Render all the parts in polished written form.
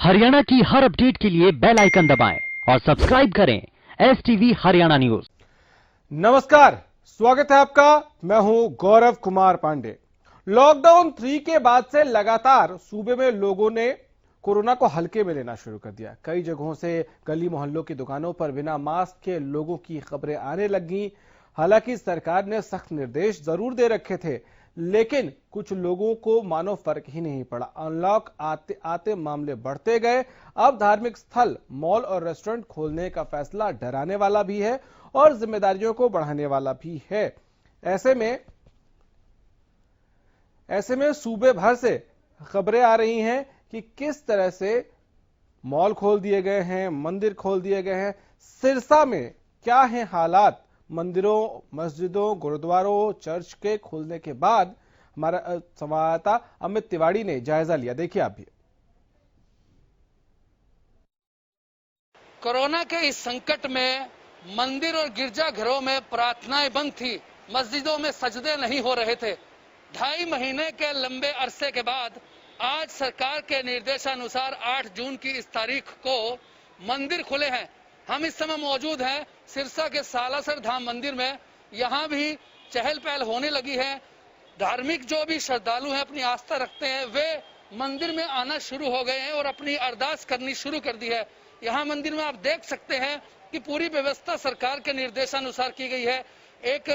हरियाणा की हर अपडेट के लिए बेल आइकन दबाएं और सब्सक्राइब करें STV हरियाणा न्यूज। नमस्कार, स्वागत है आपका। मैं हूं गौरव कुमार पांडे। लॉकडाउन 3 के बाद से लगातार सूबे में लोगों ने कोरोना को हल्के में लेना शुरू कर दिया। कई जगहों से गली मोहल्लों की दुकानों पर बिना मास्क के लोगों की खबरें आने लगी। हालांकि सरकार ने सख्त निर्देश जरूर दे रखे थे, लेकिन कुछ लोगों को मानो फर्क ही नहीं पड़ा। अनलॉक आते आते मामले बढ़ते गए। अब धार्मिक स्थल, मॉल और रेस्टोरेंट खोलने का फैसला डराने वाला भी है और जिम्मेदारियों को बढ़ाने वाला भी है। ऐसे में सूबे भर से खबरें आ रही हैं कि किस तरह से मॉल खोल दिए गए हैं, मंदिर खोल दिए गए हैं। सिरसा में क्या है हालात? मंदिरों, मस्जिदों, गुरुद्वारों, चर्च के खुलने के बाद हमारा संवाददाता अमित तिवारी ने जायजा लिया। देखिए आप भी। कोरोना के इस संकट में मंदिर और गिरजाघरों में प्रार्थनाएं बंद थी, मस्जिदों में सजदे नहीं हो रहे थे। 2.5 महीने के लंबे अरसे के बाद आज सरकार के निर्देशानुसार 8 जून की इस तारीख को मंदिर खुले हैं। हम इस समय मौजूद हैं सिरसा के सालासर धाम मंदिर में। यहाँ भी चहल पहल होने लगी है। धार्मिक जो भी श्रद्धालु हैं, अपनी आस्था रखते हैं, वे मंदिर में आना शुरू हो गए हैं और अपनी अरदास करनी शुरू कर दी है। यहाँ मंदिर में आप देख सकते हैं कि पूरी व्यवस्था सरकार के निर्देशानुसार की गई है। एक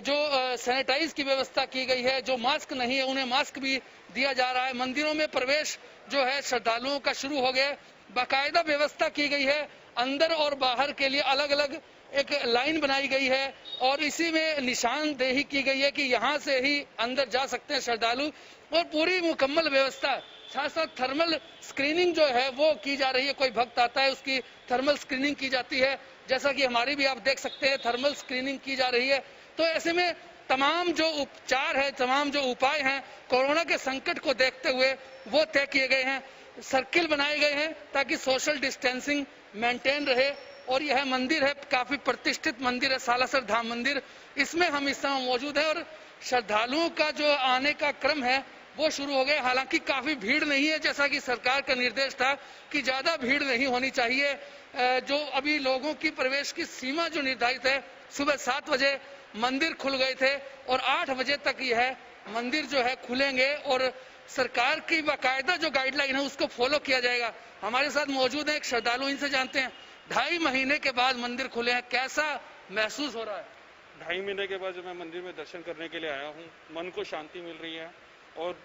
जो सैनिटाइज की व्यवस्था की गई है, जो मास्क नहीं है उन्हें मास्क भी दिया जा रहा है। मंदिरों में प्रवेश जो है श्रद्धालुओं का शुरू हो गया। बाकायदा व्यवस्था की गई है, अंदर और बाहर के लिए अलग अलग एक लाइन बनाई गई है और इसी में निशानदेही की गई है कि यहाँ से ही अंदर जा सकते हैं श्रद्धालु। और पूरी मुकम्मल व्यवस्था, साथ साथ थर्मल स्क्रीनिंग जो है वो की जा रही है। कोई भक्त आता है उसकी थर्मल स्क्रीनिंग की जाती है, जैसा कि हमारी भी आप देख सकते हैं थर्मल स्क्रीनिंग की जा रही है। तो ऐसे में तमाम जो उपचार है, तमाम जो उपाय हैं कोरोना के संकट को देखते हुए वो तय किए गए हैं। सर्किल बनाए गए हैं ताकि सोशल डिस्टेंसिंग मेंटेन रहे। और यह मंदिर है, काफी प्रतिष्ठित मंदिर है, सालासर धाम मंदिर। इसमें हम इस समय मौजूद हैं और श्रद्धालुओं का जो आने का क्रम है वो शुरू हो गया। हालांकि काफी भीड़ नहीं है, जैसा कि सरकार का निर्देश था कि ज्यादा भीड़ नहीं होनी चाहिए। जो अभी लोगों की प्रवेश की सीमा जो निर्धारित है, सुबह 7 बजे मंदिर खुल गए थे और 8 बजे तक यह मंदिर जो है खुलेंगे और सरकार की बाकायदा जो गाइडलाइन है उसको फॉलो किया जाएगा। हमारे साथ मौजूद है एक श्रद्धालु, इनसे जानते हैं 2.5 महीने के बाद मंदिर खुले हैं, कैसा महसूस हो रहा है? 2.5 महीने के बाद जब मैं मंदिर में दर्शन करने के लिए आया हूँ, मन को शांति मिल रही है और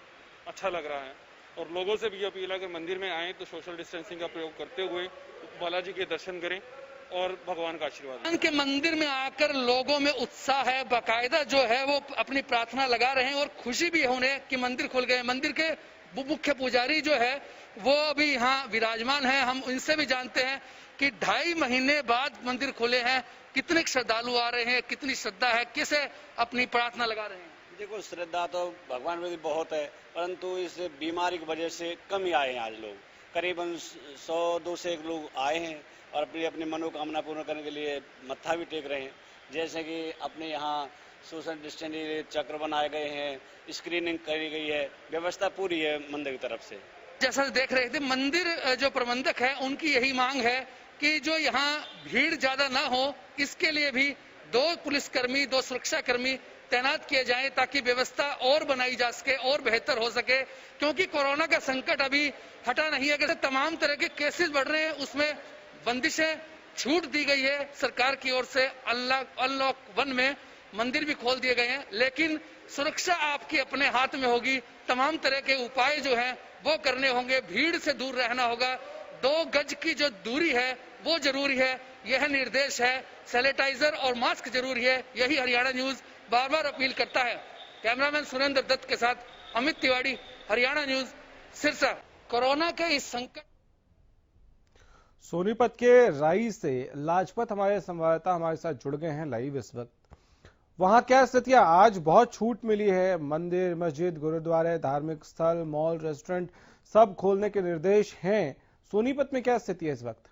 अच्छा लग रहा है। और लोगों से भी अपील है कि मंदिर में आए तो सोशल डिस्टेंसिंग का प्रयोग करते हुए बालाजी के दर्शन करें और भगवान का आशीर्वाद। के मंदिर में आकर लोगों में उत्साह है, बाकायदा जो है वो अपनी प्रार्थना लगा रहे हैं और खुशी भी है उन्हें कि मंदिर खुल गए। मंदिर के मुख्य पुजारी जो है वो अभी यहाँ विराजमान है। हम इनसे भी जानते हैं कि 2.5 महीने बाद मंदिर खुले हैं, कितने श्रद्धालु आ रहे हैं, कितनी श्रद्धा है, किसे अपनी प्रार्थना लगा रहे हैं? देखो, श्रद्धा तो भगवान में भी बहुत है, परंतु इस बीमारी की वजह से कम ही आए हैं। आज लोग करीबन 100-200 लोग आए हैं और अपनी अपनी मनोकामना पूर्ण करने के लिए मत्था भी टेक रहे हैं। जैसे कि अपने यहाँ सोशल डिस्टेंसिंग चक्र बनाए गए हैं, स्क्रीनिंग करी गई है, व्यवस्था पूरी है मंदिर की तरफ से। जैसा देख रहे थे, मंदिर जो प्रबंधक है उनकी यही मांग है कि जो यहाँ भीड़ ज्यादा ना हो, इसके लिए भी 2 पुलिसकर्मी, 2 सुरक्षाकर्मी तैनात किए जाएं ताकि व्यवस्था और बनाई जा सके और बेहतर हो सके। क्योंकि कोरोना का संकट अभी हटा नहीं है, कि तमाम तरह के केसेस बढ़ रहे हैं, उसमें बंदिशें, छूट दी गई है सरकार की ओर से। अनलॉक 1 में मंदिर भी खोल दिए गए हैं, लेकिन सुरक्षा आपकी अपने हाथ में होगी। तमाम तरह के उपाय जो हैं वो करने होंगे, भीड़ से दूर रहना होगा, 2 गज की जो दूरी है वो जरूरी है, यह निर्देश है। सैनिटाइजर और मास्क जरूरी है, यही हरियाणा न्यूज बार बार अपील करता है। कैमरामैन सुरेंद्र दत्त के साथ अमित तिवारी, हरियाणा न्यूज, सिरसा। कोरोना के इस संकट। सोनीपत के राई से लाजपत हमारे संवाददाता हमारे साथ जुड़ गए हैं लाइव इस वक्त। वहां क्या स्थितियां? आज बहुत छूट मिली है, मंदिर, मस्जिद, गुरुद्वारे, धार्मिक स्थल, मॉल, रेस्टोरेंट सब खोलने के निर्देश हैं। सोनीपत में क्या स्थिति है इस वक्त?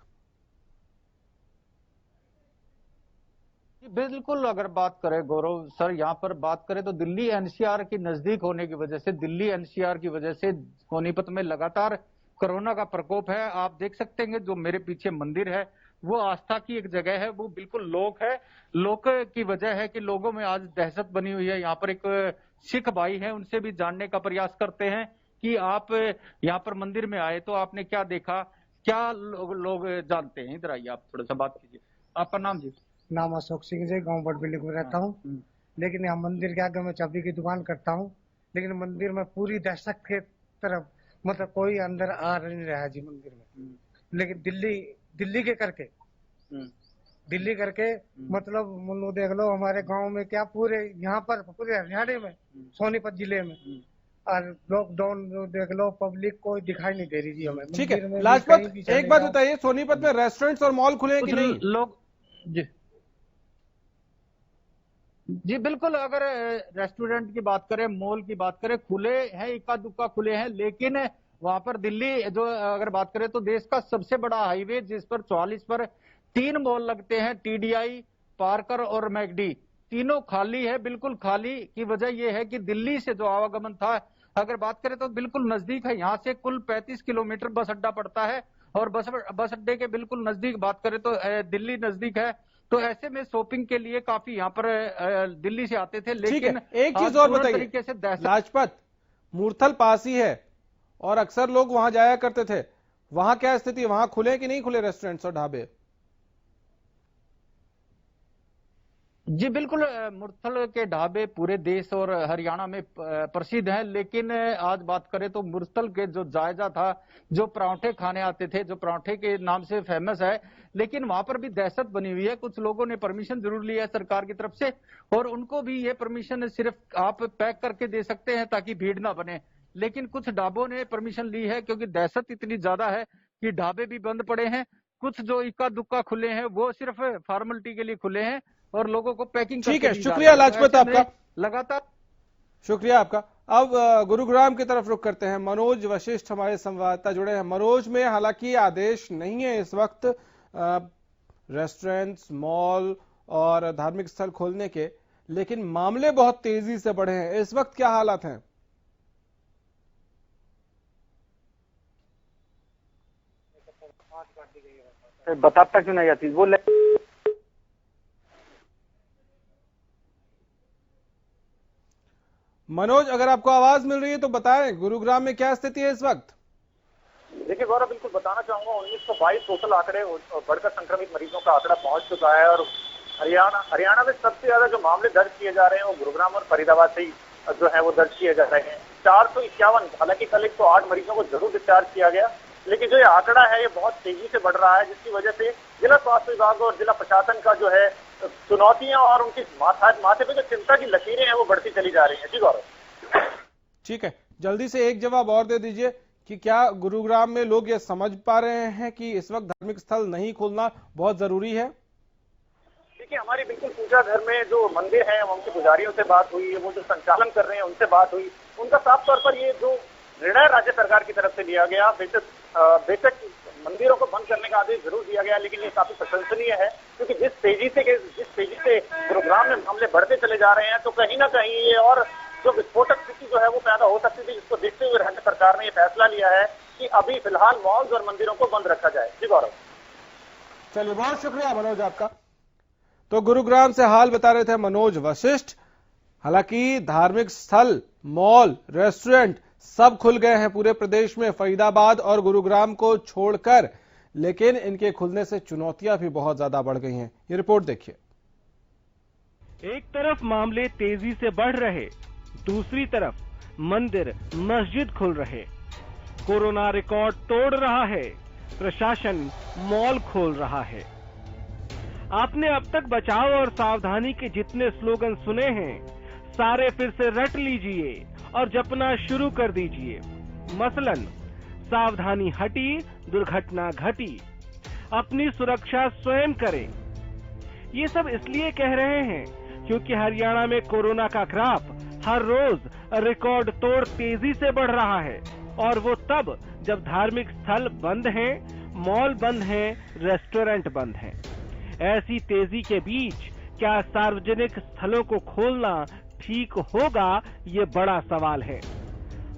बिल्कुल, अगर बात करें गौरव सर, यहाँ पर बात करें तो दिल्ली एनसीआर के नजदीक होने की वजह से, दिल्ली एनसीआर की वजह से सोनीपत में लगातार कोरोना का प्रकोप है। आप देख सकते हैं जो मेरे पीछे मंदिर है वो आस्था की एक जगह है, वो बिल्कुल लोक है। लोक की वजह है कि लोगों में आज दहशत बनी हुई है। यहाँ पर एक सिख भाई है, उनसे भी जानने का प्रयास करते हैं कि आप यहाँ पर मंदिर में आए तो आपने क्या देखा, क्या लोग जानते हैं। इधर आइए, आप थोड़ा सा बात कीजिए। आपका नाम जी? नाम अशोक सिंह जी, गांव बड़बिल्ली में रहता हूँ। लेकिन यहाँ मंदिर के आगे मैं चाबी की दुकान करता हूँ, लेकिन मंदिर में पूरी दहशत के तरफ, मतलब कोई अंदर आ नहीं रहा जी मंदिर में। लेकिन दिल्ली करके मतलब मुन्नू देख लो, हमारे गांव में क्या पूरे यहाँ पर पूरे हरियाणा में सोनीपत जिले में और लॉकडाउन देख लो, पब्लिक कोई दिखाई नहीं दे रही जी हमें। ठीक है लाजपत, एक बात बताइए, सोनीपत में रेस्टोरेंट्स और मॉल खुले हैं कि नहीं? लोग जी बिल्कुल, अगर रेस्टोरेंट की बात करें, मॉल की बात करें, खुले हैं, इक्का दुक्का खुले हैं। लेकिन वहां पर दिल्ली जो अगर बात करें तो देश का सबसे बड़ा हाईवे जिस पर 44 पर 3 मॉल लगते हैं, TDI, पार्कर और मैकडी, तीनों खाली है, बिल्कुल खाली। की वजह यह है कि दिल्ली से जो आवागमन था, अगर बात करें तो बिल्कुल नजदीक है। यहाँ से कुल 35 किलोमीटर बस अड्डा पड़ता है और बस अड्डे के बिल्कुल नजदीक बात करें तो दिल्ली नजदीक है। तो ऐसे में शॉपिंग के लिए काफी यहाँ पर दिल्ली से आते थे। लेकिन एक चीज और बताइए लाजपत, मूर्थल पास ही है और अक्सर लोग वहां जाया करते थे, वहां क्या स्थिति, वहां खुले कि नहीं खुले रेस्टोरेंट्स और ढाबे? जी बिल्कुल, मूर्थल के ढाबे पूरे देश और हरियाणा में प्रसिद्ध हैं। लेकिन आज बात करें तो मूर्थल के जो जायजा था, जो परांठे खाने आते थे, जो परांठे के नाम से फेमस है, लेकिन वहां पर भी दहशत बनी हुई है। कुछ लोगों ने परमिशन जरूर ली है सरकार की तरफ से, और उनको भी ये परमिशन सिर्फ आप पैक करके दे सकते हैं ताकि भीड़ ना बने। लेकिन कुछ ढाबों ने परमिशन ली है क्योंकि दहशत इतनी ज्यादा है कि ढाबे भी बंद पड़े हैं। कुछ जो इक्का दुक्का खुले हैं वो सिर्फ फॉर्मेलिटी के लिए खुले हैं और लोगों को पैकिंग। ठीक है, शुक्रिया लाजपत आपका, लगातार शुक्रिया आपका। अब गुरुग्राम की तरफ रुख करते हैं। मनोज वशिष्ठ हमारे संवाददाता जुड़े हैं। मनोज, में हालांकि आदेश नहीं है इस वक्त रेस्टोरेंट्स, मॉल और धार्मिक स्थल खोलने के, लेकिन मामले बहुत तेजी से बढ़े हैं। इस वक्त क्या हालात हैं? बताता क्यों नहीं आती वो मनोज, अगर आपको आवाज मिल रही है तो बताएं, गुरुग्राम में क्या स्थिति है इस वक्त? देखिए गौरव, बिल्कुल बताना चाहूंगा, 1922 टोटल आंकड़े बढ़कर संक्रमित मरीजों का आंकड़ा पहुंच चुका है। और हरियाणा में सबसे ज्यादा जो मामले दर्ज किए जा रहे हैं वो गुरुग्राम और फरीदाबाद से ही जो है वो दर्ज किए जा रहे हैं। 451, हालांकि कल 108 मरीजों को जरूर डिस्चार्ज किया गया, लेकिन जो ये आंकड़ा है ये बहुत तेजी से बढ़ रहा है, जिसकी वजह से जिला स्वास्थ्य विभाग और जिला प्रशासन का जो है चुनौतियां और उनकी माथे पे जो चिंता की लकीरें हैं वो बढ़ती चली जा रही हैं। जी गौरव। ठीक है, जल्दी से एक जवाब और दे दीजिए कि क्या गुरुग्राम में लोग ये समझ पा रहे हैं कि इस वक्त धार्मिक स्थल नहीं खोलना बहुत जरूरी है? देखिए, हमारी बिल्कुल पूजा घर में जो मंदिर है उनके पुजारियों से बात हुई, वो जो संचालन कर रहे हैं उनसे बात हुई, उनका साफ तौर पर ये जो निर्णय राज्य सरकार की तरफ से लिया गया, बेशक मंदिरों को बंद करने का आदेश जरूर दिया गया, लेकिन ये काफी प्रशंसनीय है, क्योंकि जिस तेजी से गुरुग्राम में मामले बढ़ते चले जा रहे हैं, तो कहीं ना कहीं ये और जो विस्फोटक स्थिति जो है वो पैदा हो सकती थी, जिसको देखते हुए राज्य सरकार ने ये फैसला लिया है कि अभी फिलहाल मॉल्स और मंदिरों को बंद रखा जाए। जी गौरव। चलिए, बहुत शुक्रिया मनोज आपका। तो गुरुग्राम से हाल बता रहे थे मनोज वशिष्ठ। हालांकि धार्मिक स्थल, मॉल, रेस्टोरेंट सब खुल गए हैं पूरे प्रदेश में, फरीदाबाद और गुरुग्राम को छोड़कर, लेकिन इनके खुलने से चुनौतियां भी बहुत ज्यादा बढ़ गई हैं। ये रिपोर्ट देखिए। एक तरफ मामले तेजी से बढ़ रहे, दूसरी तरफ मंदिर, मस्जिद खुल रहे। कोरोना रिकॉर्ड तोड़ रहा है, प्रशासन मॉल खोल रहा है। आपने अब तक बचाव और सावधानी के जितने स्लोगन सुने हैं, सारे फिर से रट लीजिए और जपना शुरू कर दीजिए। मसलन, सावधानी हटी, दुर्घटना घटी, अपनी सुरक्षा स्वयं करें। ये सब इसलिए कह रहे हैं क्योंकि हरियाणा में कोरोना का ग्राफ हर रोज रिकॉर्ड तोड़ तेजी से बढ़ रहा है, और वो तब जब धार्मिक स्थल बंद हैं, मॉल बंद हैं, रेस्टोरेंट बंद हैं। ऐसी तेजी के बीच क्या सार्वजनिक स्थलों को खोलना ठीक होगा, ये बड़ा सवाल है।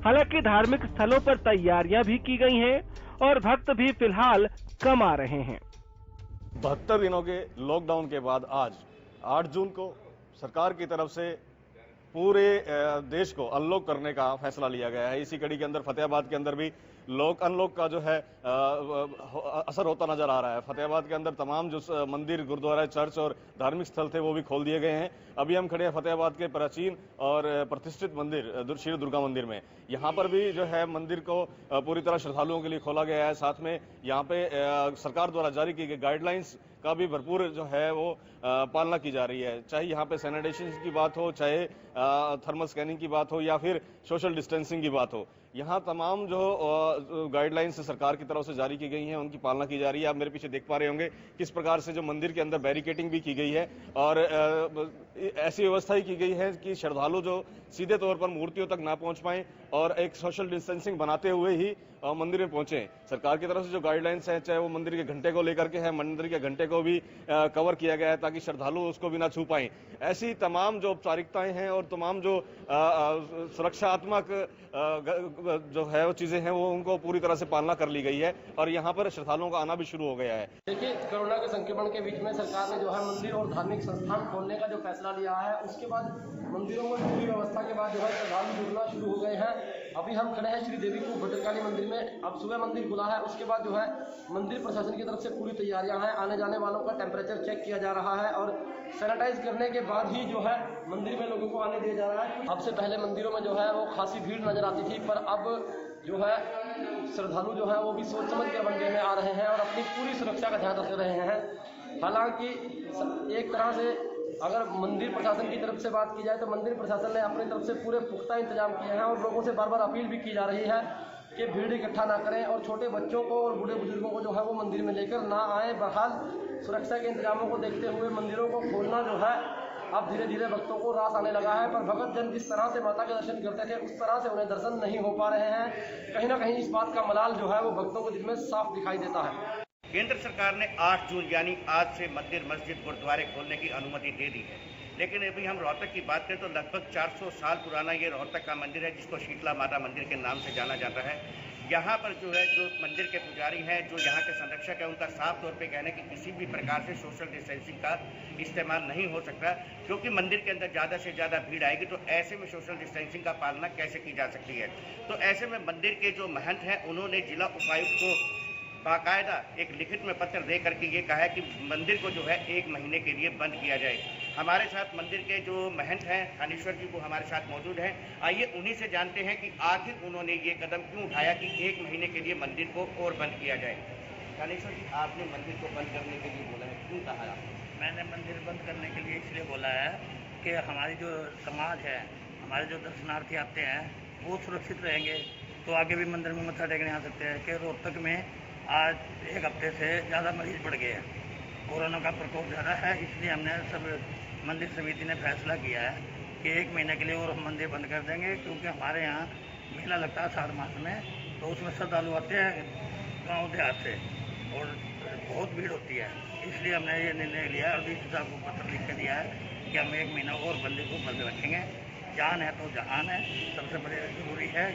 हालांकि धार्मिक स्थलों पर तैयारियां भी की गई हैं और भक्त भी फिलहाल कम आ रहे हैं। 72 दिनों के लॉकडाउन के बाद आज 8 जून को सरकार की तरफ से पूरे देश को अनलॉक करने का फैसला लिया गया है। इसी कड़ी के अंदर फतेहाबाद के अंदर भी अनलॉक का जो है असर होता नजर आ रहा है। फतेहाबाद के अंदर तमाम जो मंदिर, गुरुद्वारा, चर्च और धार्मिक स्थल थे वो भी खोल दिए गए हैं। अभी हम खड़े हैं फतेहाबाद के प्राचीन और प्रतिष्ठित मंदिर श्री दुर्गा मंदिर में। यहाँ पर भी जो है मंदिर को पूरी तरह श्रद्धालुओं के लिए खोला गया है। साथ में यहाँ पे सरकार द्वारा जारी की गई गाइडलाइंस का भी भरपूर जो है वो पालना की जा रही है। चाहे यहाँ पे सैनिटाइजेशन की बात हो, चाहे थर्मल स्कैनिंग की बात हो या फिर सोशल डिस्टेंसिंग की बात हो, यहाँ तमाम जो गाइडलाइंस सरकार की तरफ से जारी की गई हैं उनकी पालना की जा रही है। आप मेरे पीछे देख पा रहे होंगे किस प्रकार से जो मंदिर के अंदर बैरिकेटिंग भी की गई है और ऐसी व्यवस्था ही की गई है कि श्रद्धालु जो सीधे तौर पर मूर्तियों तक ना पहुंच पाएं और एक सोशल डिस्टेंसिंग बनाते हुए ही मंदिर में पहुंचे। सरकार की तरफ से जो गाइडलाइंस है, चाहे वो मंदिर के घंटे को लेकर के है, मंदिर के घंटे को भी कवर किया गया है ताकि श्रद्धालु उसको भी ना छू पाएं। ऐसी तमाम जो औपचारिकताएं हैं और तमाम जो सुरक्षात्मक जो है वो चीजें हैं वो उनको पूरी तरह से पालना कर ली गई है और यहाँ पर श्रद्धालुओं का आना भी शुरू हो गया है। देखिए, कोरोना के संक्रमण के बीच में सरकार ने जो है मंदिर और धार्मिक संस्थान खोलने का जो फैसला लिया है, उसके बाद मंदिरों में पूरी व्यवस्था के बाद जो है श्रद्धालु जुड़ना शुरू हो गए हैं। अभी हम खड़े हैं श्री देवी को भद्रकाली मंदिर में। अब सुबह मंदिर खुला है, उसके बाद जो है मंदिर प्रशासन की तरफ से पूरी तैयारियां हैं। आने जाने वालों का टेम्परेचर चेक किया जा रहा है और सैनिटाइज करने के बाद ही जो है मंदिर में लोगों को आने दिया जा रहा है। अब से पहले मंदिरों में जो है वो खासी भीड़ नजर आती थी, पर अब जो है श्रद्धालु जो है वो भी सोच समझ कर मंदिर में आ रहे हैं और अपनी पूरी सुरक्षा का ध्यान रख रहे हैं। हालांकि एक तरह से अगर मंदिर प्रशासन की तरफ से बात की जाए तो मंदिर प्रशासन ने अपनी तरफ से पूरे पुख्ता इंतजाम किए हैं और लोगों से बार बार अपील भी की जा रही है कि भीड़ इकट्ठा ना करें और छोटे बच्चों को और बूढ़े बुजुर्गों को जो है वो मंदिर में लेकर ना आए। बहरहाल सुरक्षा के इंतजामों को देखते हुए मंदिरों को खोलना जो है अब धीरे धीरे भक्तों को रास आने लगा है, पर भगत जन जिस तरह से माता के दर्शन करते थे उस तरह से उन्हें दर्शन नहीं हो पा रहे हैं। कहीं ना कहीं इस बात का मलाल जो है वो भक्तों को दिल में साफ दिखाई देता है। केंद्र सरकार ने 8 जून यानी आज से मंदिर, मस्जिद, गुरुद्वारे खोलने की अनुमति दे दी है, लेकिन अभी हम रोहतक की बात करें तो लगभग 400 साल पुराना ये रोहतक का मंदिर है जिसको शीतला माता मंदिर के नाम से जाना जाता है। यहाँ पर जो है जो मंदिर के पुजारी हैं, जो यहाँ के संरक्षक हैं, उनका साफ तौर पे कहना है कि किसी भी प्रकार से सोशल डिस्टेंसिंग का इस्तेमाल नहीं हो सकता, क्योंकि मंदिर के अंदर ज़्यादा से ज़्यादा भीड़ आएगी तो ऐसे में सोशल डिस्टेंसिंग का पालना कैसे की जा सकती है। तो ऐसे में मंदिर के जो महंत हैं उन्होंने जिला उपायुक्त को बाकायदा एक लिखित में पत्र दे करके ये कहा है कि मंदिर को जो है 1 महीने के लिए बंद किया जाए। हमारे साथ मंदिर के जो महंत हैं थानेश्वर जी, वो हमारे साथ मौजूद हैं। आइए उन्हीं से जानते हैं कि आखिर उन्होंने ये कदम क्यों उठाया कि 1 महीने के लिए मंदिर को और बंद किया जाए। थानेश्वर जी, आपने मंदिर को बंद करने के लिए बोला है, क्यों कहा आपने? मैंने मंदिर बंद करने के लिए इसलिए बोला है कि हमारी जो समाज है, हमारे जो दर्शनार्थी आते हैं वो सुरक्षित रहेंगे तो आगे भी मंदिर में मत्था टेकने आ सकते हैं। कि रोहतक में आज 1 हफ्ते से ज़्यादा मरीज बढ़ गए हैं, कोरोना का प्रकोप ज़्यादा है, इसलिए हमने सब मंदिर समिति ने फैसला किया है कि 1 महीने के लिए और हम मंदिर बंद कर देंगे, क्योंकि हमारे यहाँ मेला लगता है 7 मास में, तो उसमें श्रद्धालु आते हैं गाँव देहात से और बहुत भीड़ होती है। इसलिए हमने ये निर्णय लिया और डीसी साहब को पत्र लिख के दिया है कि हम 1 महीना और मंदिर को बंद रखेंगे। जान है तो जहान है, सबसे बड़े जरूरी है।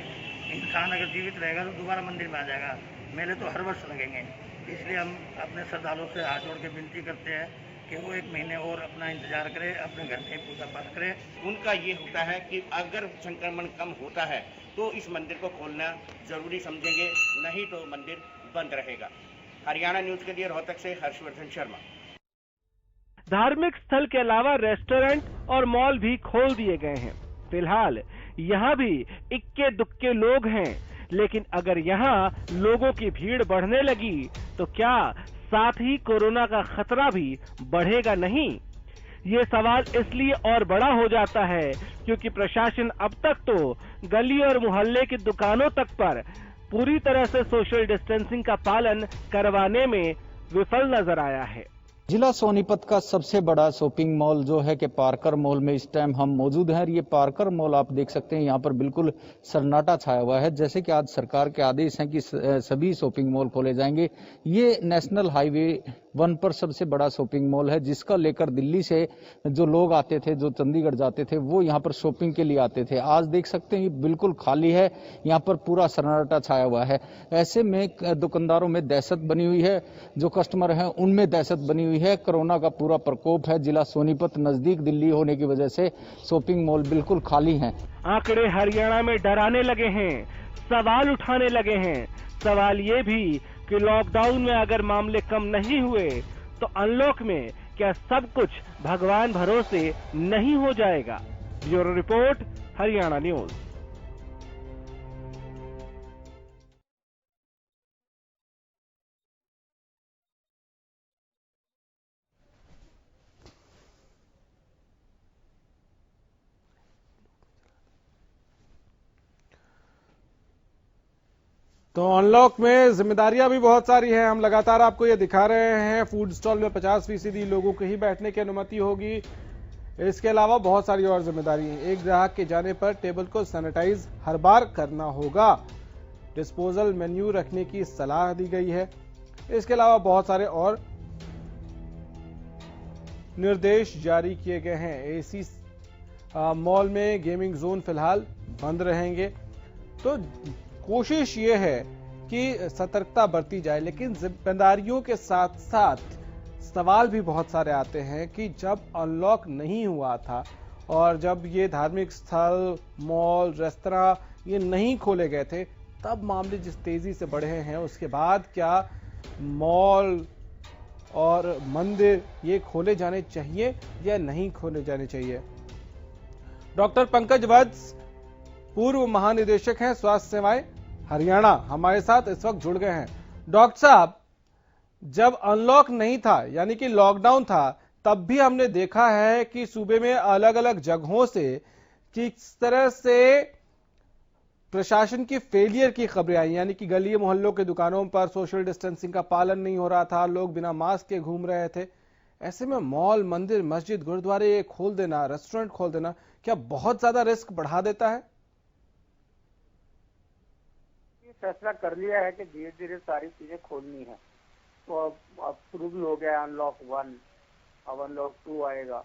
इंसान अगर जीवित रहेगा तो दोबारा मंदिर में आ जाएगा। मेले तो हर वर्ष लगेंगे, इसलिए हम अपने श्रद्धालुओं से हाथ जोड़ के विनती करते हैं कि वो 1 महीने और अपना इंतजार करें, अपने घर में पूजा पाठ करें। उनका ये होता है कि अगर संक्रमण कम होता है तो इस मंदिर को खोलना जरूरी समझेंगे, नहीं तो मंदिर बंद रहेगा। हरियाणा न्यूज के लिए रोहतक से हर्षवर्धन शर्मा। धार्मिक स्थल के अलावा रेस्टोरेंट और मॉल भी खोल दिए गए हैं। फिलहाल यहाँ भी इक्के दुक्के लोग हैं, लेकिन अगर यहाँ लोगों की भीड़ बढ़ने लगी तो क्या साथ ही कोरोना का खतरा भी बढ़ेगा नहीं? ये सवाल इसलिए और बड़ा हो जाता है क्योंकि प्रशासन अब तक तो गली और मोहल्ले की दुकानों तक पर पूरी तरह से सोशल डिस्टेंसिंग का पालन करवाने में विफल नजर आया है। जिला सोनीपत का सबसे बड़ा शॉपिंग मॉल जो है कि पार्कर मॉल में इस टाइम हम मौजूद हैं। ये पार्कर मॉल आप देख सकते हैं, यहाँ पर बिल्कुल सन्नाटा छाया हुआ है। जैसे कि आज सरकार के आदेश हैं कि सभी शॉपिंग मॉल खोले जाएंगे। ये नेशनल हाईवे वन पर सबसे बड़ा शॉपिंग मॉल है, जिसका लेकर दिल्ली से जो लोग आते थे, जो चंडीगढ़ जाते थे, वो यहाँ पर शॉपिंग के लिए आते थे। आज देख सकते हैं ये बिल्कुल खाली है, यहाँ पर पूरा सन्नाटा छाया हुआ है। ऐसे में दुकानदारों में दहशत बनी हुई है, जो कस्टमर हैं उनमें दहशत बनी हुई है। कोरोना का पूरा प्रकोप है। जिला सोनीपत नजदीक दिल्ली होने की वजह से शॉपिंग मॉल बिल्कुल खाली हैं। आंकड़े हरियाणा में डराने लगे हैं, सवाल उठाने लगे हैं। सवाल ये भी कि लॉकडाउन में अगर मामले कम नहीं हुए तो अनलॉक में क्या सब कुछ भगवान भरोसे नहीं हो जाएगा। Bureau report, Haryana news. तो अनलॉक में जिम्मेदारियां भी बहुत सारी हैं। हम लगातार आपको ये दिखा रहे हैं। फूड स्टॉल में 50% लोगों को ही बैठने की अनुमति होगी। इसके अलावा बहुत सारी और जिम्मेदारी हैं। एक ग्राहक के जाने पर टेबल को सैनिटाइज हर बार करना होगा। डिस्पोजल मेन्यू रखने की सलाह दी गई है। इसके अलावा बहुत सारे और निर्देश जारी किए गए हैं। एसी मॉल में गेमिंग जोन फिलहाल बंद रहेंगे। तो कोशिश ये है कि सतर्कता बरती जाए, लेकिन जिम्मेदारियों के साथ साथ सवाल भी बहुत सारे आते हैं कि जब अनलॉक नहीं हुआ था और जब ये धार्मिक स्थल, मॉल, रेस्तरां ये नहीं खोले गए थे, तब मामले जिस तेजी से बढ़े हैं, उसके बाद क्या मॉल और मंदिर ये खोले जाने चाहिए या नहीं खोले जाने चाहिए। डॉक्टर पंकज वत्स पूर्व महानिदेशक हैं स्वास्थ्य सेवाएं हरियाणा, हमारे साथ इस वक्त जुड़ गए हैं। डॉक्टर साहब, जब अनलॉक नहीं था यानी कि लॉकडाउन था, तब भी हमने देखा है कि सूबे में अलग अलग जगहों से किस तरह से प्रशासन की फेलियर की खबरें आई, यानी कि गली मोहल्लों के दुकानों पर सोशल डिस्टेंसिंग का पालन नहीं हो रहा था, लोग बिना मास्क के घूम रहे थे। ऐसे में मॉल, मंदिर, मस्जिद, गुरुद्वारे खोल देना, रेस्टोरेंट खोल देना क्या बहुत ज्यादा रिस्क बढ़ा देता है? फैसला कर लिया है कि धीरे धीरे सारी चीजें खोलनी है। तो अब शुरू भी हो गया अनलॉक 1, अब अनलॉक 2 आएगा।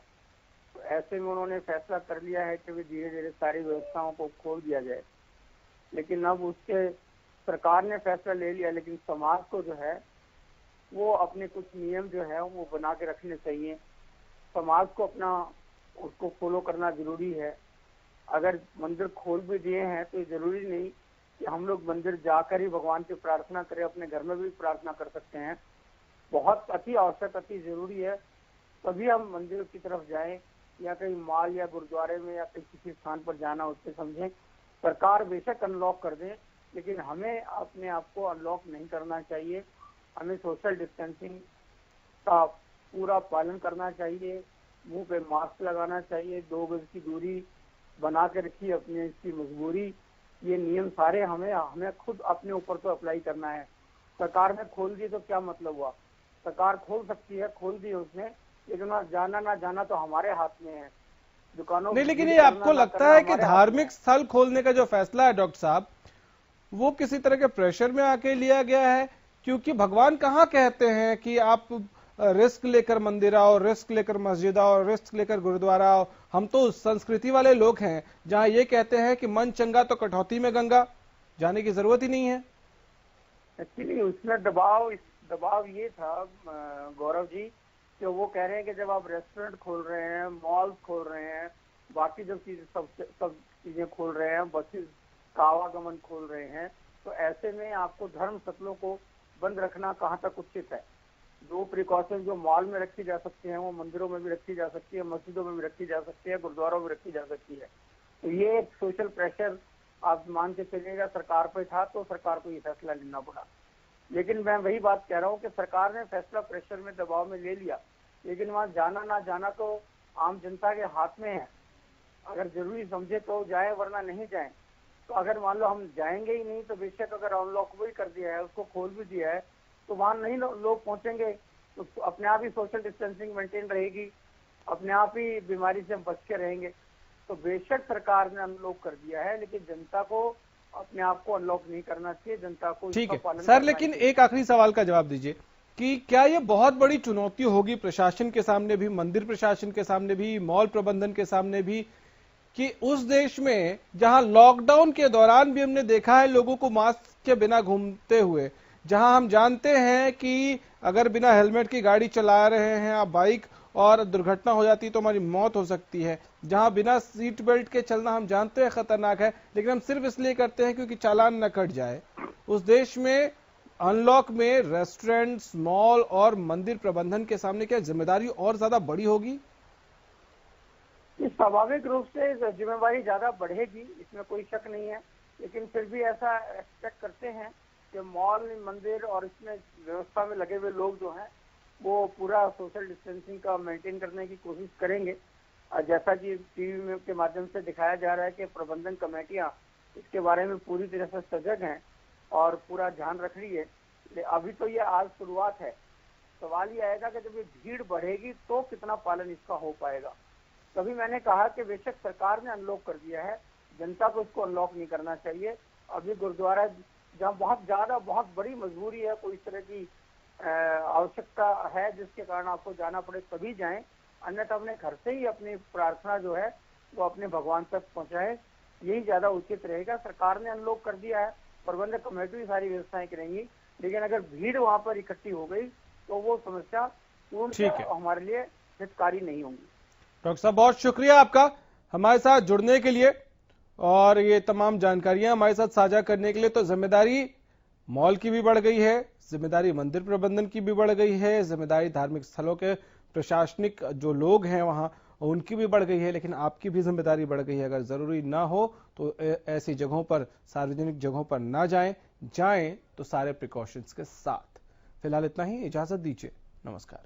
तो ऐसे में उन्होंने फैसला कर लिया है कि धीरे धीरे सारी व्यवस्थाओं को खोल दिया जाए। लेकिन अब उसके सरकार ने फैसला ले लिया, लेकिन समाज को जो है वो अपने कुछ नियम जो है वो बना के रखने चाहिए। समाज को अपना उसको फॉलो करना जरूरी है। अगर मंदिर खोल भी दिए हैं तो जरूरी नहीं कि हम लोग मंदिर जाकर ही भगवान की प्रार्थना करें, अपने घर में भी प्रार्थना कर सकते हैं। बहुत अति आवश्यक, अति जरूरी है तभी हम मंदिर की तरफ जाएं, या कहीं मॉल या गुरुद्वारे में या कहीं किसी स्थान पर जाना उससे समझें। सरकार बेशक अनलॉक कर दे, लेकिन हमें अपने आप को अनलॉक नहीं करना चाहिए। हमें सोशल डिस्टेंसिंग का पूरा पालन करना चाहिए, मुंह पे मास्क लगाना चाहिए, 2 गज की दूरी बना के रखिए, अपनी इसकी मजबूरी। ये नियम सारे हमें खुद अपने ऊपर तो अप्लाई करना है। सरकार ने खोल दी तो क्या मतलब हुआ? सरकार खोल सकती है, खोल दी उसने, लेकिन जाना ना जाना तो हमारे हाथ में है। दुकानों नहीं, लेकिन ये आपको लगता है कि धार्मिक स्थल खोलने का जो फैसला है डॉक्टर साहब, वो किसी तरह के प्रेशर में आके लिया गया है? क्योंकि भगवान कहाँ कहते हैं कि आप रिस्क लेकर मंदिर आओ, रिस्क लेकर मस्जिद आओ, रिस्क लेकर गुरुद्वारा आओ। हम तो उस संस्कृति वाले लोग हैं जहां ये कहते हैं कि मन चंगा तो कटौती में गंगा, जाने की जरूरत ही नहीं है। एक्चुअली उसमें दबाव ये था गौरव जी, कि वो कह रहे हैं कि जब आप रेस्टोरेंट खोल रहे हैं, मॉल्स खोल रहे हैं, बाकी जब सब चीजें खोल रहे हैं, बसेस का आवागमन खोल रहे हैं, तो ऐसे में आपको धर्म स्थलों को बंद रखना कहाँ तक उचित है। जो प्रिकॉशन जो मॉल में रखी जा सकती है वो मंदिरों में भी रखी जा सकती है, मस्जिदों में भी रखी जा सकती है, गुरुद्वारों में रखी जा सकती है। तो ये एक सोशल प्रेशर आप मान के चलिएगा सरकार पे था, तो सरकार को ये फैसला लेना पड़ा। लेकिन मैं वही बात कह रहा हूँ कि सरकार ने फैसला प्रेशर में, दबाव में ले लिया, लेकिन वहाँ जाना ना जाना तो आम जनता के हाथ में है। अगर जरूरी समझे तो जाए, वरना नहीं जाए। तो अगर मान लो हम जाएंगे ही नहीं, तो बेशक अगर अनलॉक भी कर दिया है, उसको खोल भी दिया है, तो वहां नहीं लोग पहुंचेंगे, तो अपने आप ही सोशल डिस्टेंसिंग मेंटेन रहेगी, अपने आप ही बीमारी से हम बच के रहेंगे। तो बेशक सरकार ने अनलॉक कर दिया है, लेकिन जनता को अपने आप को अनलॉक नहीं करना चाहिए, जनता को ठीक है सर। लेकिन एक आखिरी सवाल का जवाब दीजिए कि क्या ये बहुत बड़ी चुनौती होगी प्रशासन के सामने भी, मंदिर प्रशासन के सामने भी, मॉल प्रबंधन के सामने भी, कि उस देश में जहां लॉकडाउन के दौरान भी हमने देखा है लोगों को मास्क के बिना घूमते हुए, जहां हम जानते हैं कि अगर बिना हेलमेट की गाड़ी चला रहे हैं आप बाइक और दुर्घटना हो जाती तो हमारी मौत हो सकती है, जहां बिना सीट बेल्ट के चलना हम जानते हैं खतरनाक है, लेकिन हम सिर्फ इसलिए करते हैं क्योंकि चालान न कट जाए। उस देश में अनलॉक में रेस्टोरेंट्स, मॉल और मंदिर प्रबंधन के सामने क्या जिम्मेदारी और ज्यादा बड़ी होगी? स्वाभाविक रूप से जिम्मेवारी ज्यादा बढ़ेगी, इसमें कोई शक नहीं है, लेकिन फिर भी ऐसा एक्सपेक्ट करते हैं कि मॉल, मंदिर और इसमें व्यवस्था में लगे हुए लोग जो हैं वो पूरा सोशल डिस्टेंसिंग का मेंटेन करने की कोशिश करेंगे। जैसा कि टीवी के माध्यम से दिखाया जा रहा है कि प्रबंधन कमेटियां इसके बारे में पूरी तरह से सजग हैं और पूरा ध्यान रख रही है। अभी तो ये आज शुरुआत है, सवाल ये आएगा कि जब ये भीड़ बढ़ेगी तो कितना पालन इसका हो पाएगा। तभी मैंने कहा कि बेशक सरकार ने अनलॉक कर दिया है, जनता को इसको अनलॉक नहीं करना चाहिए। अभी गुरुद्वारा जहाँ बहुत बड़ी मजबूरी है, कोई इस तरह की आवश्यकता है जिसके कारण आपको जाना पड़े तभी जाएं, अन्यथा अपने घर से ही अपनी प्रार्थना जो है वो अपने भगवान तक पहुंचाए, यही ज्यादा उचित रहेगा। सरकार ने अनलॉक कर दिया है, प्रबंधक कमेटी भी सारी व्यवस्थाएं करेंगी, लेकिन अगर भीड़ वहां पर इकट्ठी हो गई तो वो समस्या पूर्ण हमारे लिए हितकारी नहीं होंगी। डॉक्टर साहब बहुत शुक्रिया आपका हमारे साथ जुड़ने के लिए और ये तमाम जानकारियां हमारे साथ साझा करने के लिए। तो जिम्मेदारी मॉल की भी बढ़ गई है, जिम्मेदारी मंदिर प्रबंधन की भी बढ़ गई है, जिम्मेदारी धार्मिक स्थलों के प्रशासनिक जो लोग हैं वहां उनकी भी बढ़ गई है, लेकिन आपकी भी जिम्मेदारी बढ़ गई है। अगर जरूरी ना हो तो ऐसी जगहों पर, सार्वजनिक जगहों पर ना जाएं तो सारे प्रिकॉशंस के साथ। फिलहाल इतना ही, इजाजत दीजिए, नमस्कार।